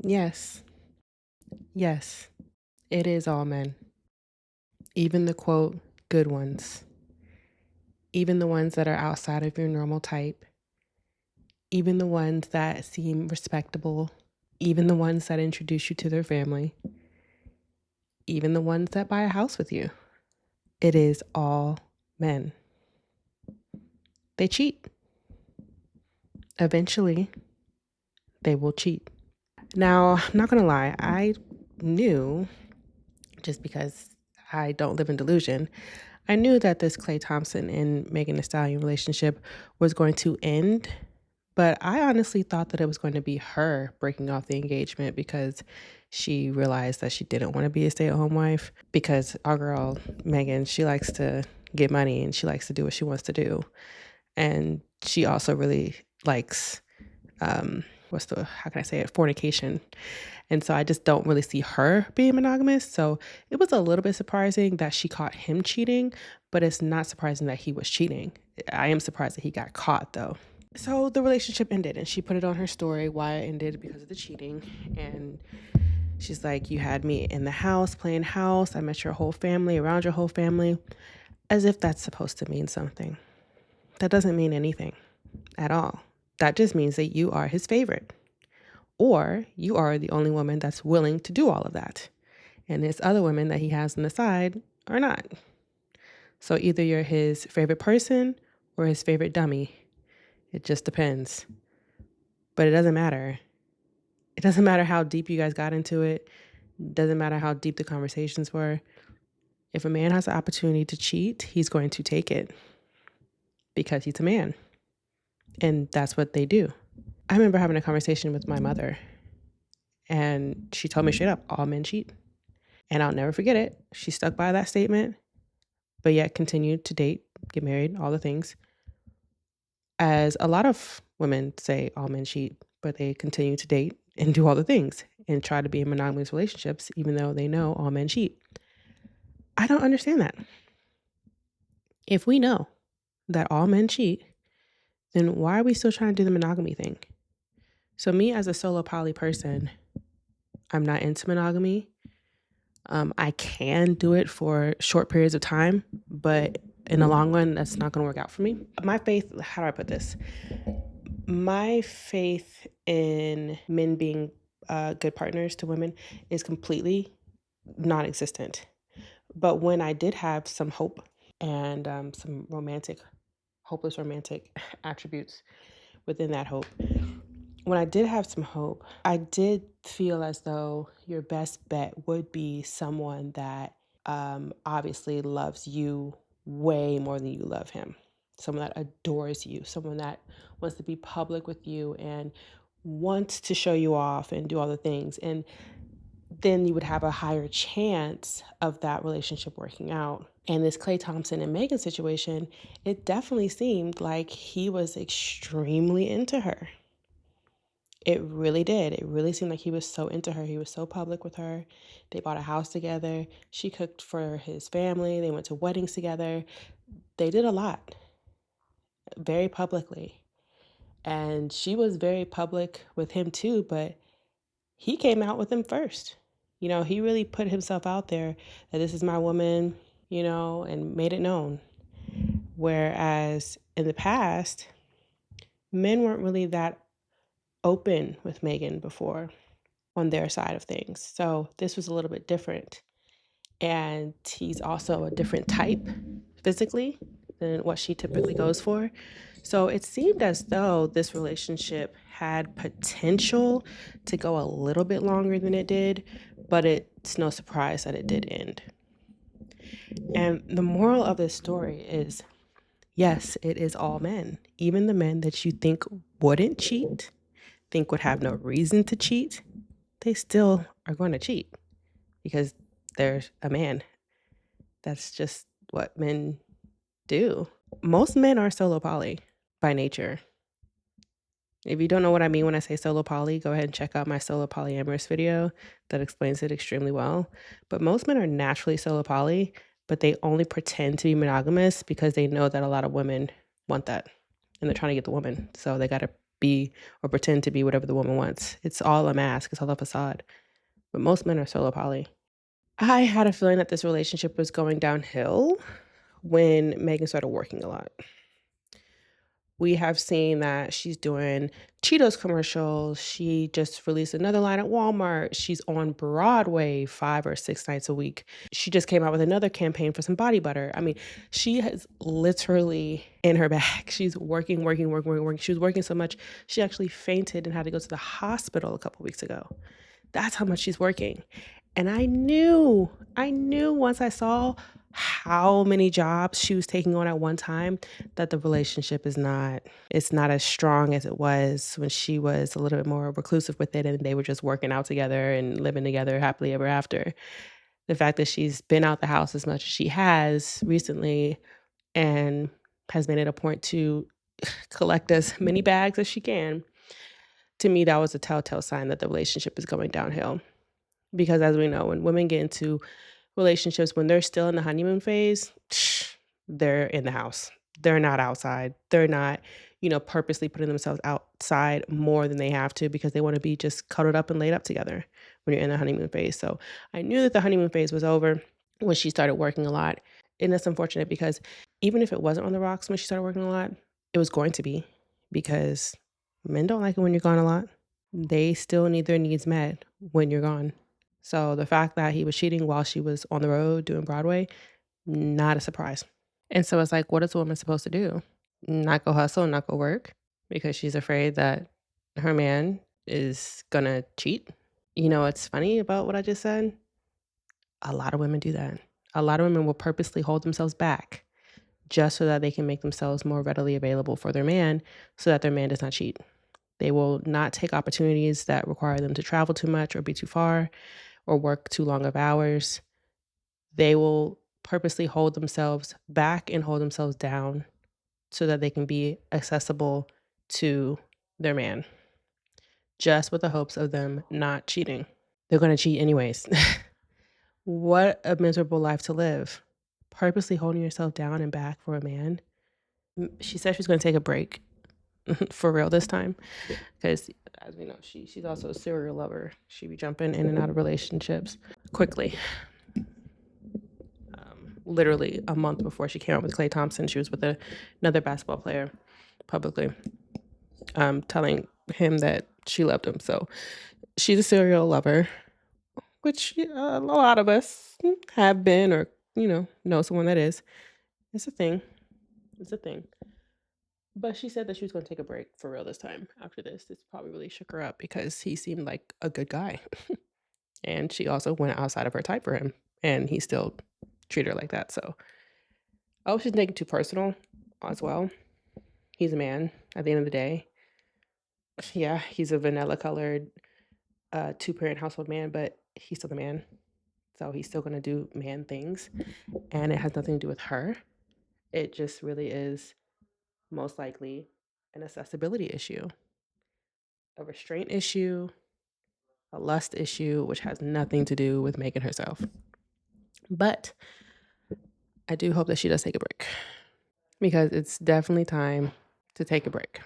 Yes, yes, it is all men. Even the quote, good ones, even the ones that are outside of your normal type, even the ones that seem respectable, even the ones that introduce you to their family, even the ones that buy a house with you. It is all men. They cheat. Eventually, they will cheat. Now, I'm not going to lie, I knew, just because I don't live in delusion, I knew that this Klay Thompson and Megan Thee Stallion relationship was going to end, but I honestly thought that it was going to be her breaking off the engagement because she realized that she didn't want to be a stay-at-home wife, because our girl, Megan, she likes to get money and she likes to do what she wants to do. And she also really likes, how can I say it, fornication. And so I just don't really see her being monogamous. So it was a little bit surprising that she caught him cheating, but it's not surprising that he was cheating. I am surprised that he got caught though. So the relationship ended and she put it on her story why it ended, because of the cheating. And she's like, you had me in the house playing house. I met your whole family, around your whole family, as if that's supposed to mean something. That doesn't mean anything at all. That just means that you are his favorite, or you are the only woman that's willing to do all of that. And his other women that he has on the side are not. So either you're his favorite person or his favorite dummy. It just depends. But it doesn't matter. It doesn't matter how deep you guys got into it. It doesn't matter how deep the conversations were. If a man has the opportunity to cheat, he's going to take it because he's a man. And that's what they do. I remember having a conversation with my mother, and she told me straight up, all men cheat. And I'll never forget it. She stuck by that statement, but yet continued to date, get married, all the things. As a lot of women say, all men cheat, but they continue to date and do all the things and try to be in monogamous relationships, even though they know all men cheat. I don't understand that. If we know that all men cheat, then why are we still trying to do the monogamy thing? So me as a solo poly person, I'm not into monogamy. I can do it for short periods of time, but in the long run, that's not going to work out for me. My faith, how do I put this? My faith in men being good partners to women is completely non-existent. But when I did have some hope and some hopeless romantic attributes within that hope, when I did have some hope, I did feel as though your best bet would be someone that obviously loves you way more than you love him. Someone that adores you, someone that wants to be public with you and wants to show you off and do all the things. And then you would have a higher chance of that relationship working out. And this Klay Thompson and Megan situation, it definitely seemed like he was extremely into her. It really did. It really seemed like he was so into her. He was so public with her. They bought a house together. She cooked for his family. They went to weddings together. They did a lot, very publicly. And she was very public with him too, but he came out with him first. You know, he really put himself out there that this is my woman, you know, and made it known. Whereas in the past, men weren't really that open with Megan before on their side of things. So this was a little bit different. And he's also a different type physically than what she typically goes for. So it seemed as though this relationship had potential to go a little bit longer than it did, but it's no surprise that it did end. And the moral of this story is, yes, it is all men. Even the men that you think wouldn't cheat, think would have no reason to cheat, they still are going to cheat because they're a man. That's just what men do. Most men are solo poly by nature. If you don't know what I mean when I say solo poly, go ahead and check out my solo polyamorous video that explains it extremely well. But most men are naturally solo poly, but they only pretend to be monogamous because they know that a lot of women want that and they're trying to get the woman. So they got to be or pretend to be whatever the woman wants. It's all a mask, it's all a facade. But most men are solo poly. I had a feeling that this relationship was going downhill when Megan started working a lot. We have seen that she's doing Cheetos commercials. She just released another line at Walmart. She's on Broadway 5 or 6 nights a week. She just came out with another campaign for some body butter. I mean, she has literally in her bag. She's working. She was working so much, she actually fainted and had to go to the hospital a couple weeks ago. That's how much she's working. And I knew once I saw how many jobs she was taking on at one time that the relationship is not as strong as it was when she was a little bit more reclusive with it and they were just working out together and living together happily ever after. The fact that she's been out the house as much as she has recently and has made it a point to collect as many bags as she can, to me, that was a telltale sign that the relationship is going downhill. Because as we know, when women get into relationships, when they're still in the honeymoon phase, they're in the house. They're not outside. They're not, purposely putting themselves outside more than they have to because they want to be just cuddled up and laid up together when you're in the honeymoon phase. So I knew that the honeymoon phase was over when she started working a lot. And that's unfortunate because even if it wasn't on the rocks when she started working a lot, it was going to be, because men don't like it when you're gone a lot. They still need their needs met when you're gone. So the fact that he was cheating while she was on the road doing Broadway, not a surprise. And so it's like, what is a woman supposed to do? Not go hustle, not go work because she's afraid that her man is gonna cheat? You know what's funny about what I just said? A lot of women do that. A lot of women will purposely hold themselves back just so that they can make themselves more readily available for their man so that their man does not cheat. They will not take opportunities that require them to travel too much or be too far or work too long of hours. They will purposely hold themselves back and hold themselves down so that they can be accessible to their man, just with the hopes of them not cheating. They're going to cheat anyways. What a miserable life to live. Purposely holding yourself down and back for a man. She said she's going to take a break for real this time because, as we know, she's also a serial lover. She be jumping in and out of relationships quickly. Literally a month before she came out with Klay Thompson, she was with another basketball player publicly, telling him that she loved him. So she's a serial lover, which a lot of us have been or, know someone that is. It's a thing. But she said that she was going to take a break for real this time after this. This probably really shook her up because he seemed like a good guy. And she also went outside of her type for him. And he still treated her like that. So I hope she's taking it too personal as well. He's a man at the end of the day. Yeah, he's a vanilla colored 2-parent household man, but he's still the man. So he's still going to do man things. And it has nothing to do with her. It just really is most likely an accessibility issue, a restraint issue, a lust issue, which has nothing to do with Megan herself. But I do hope that she does take a break because it's definitely time to take a break.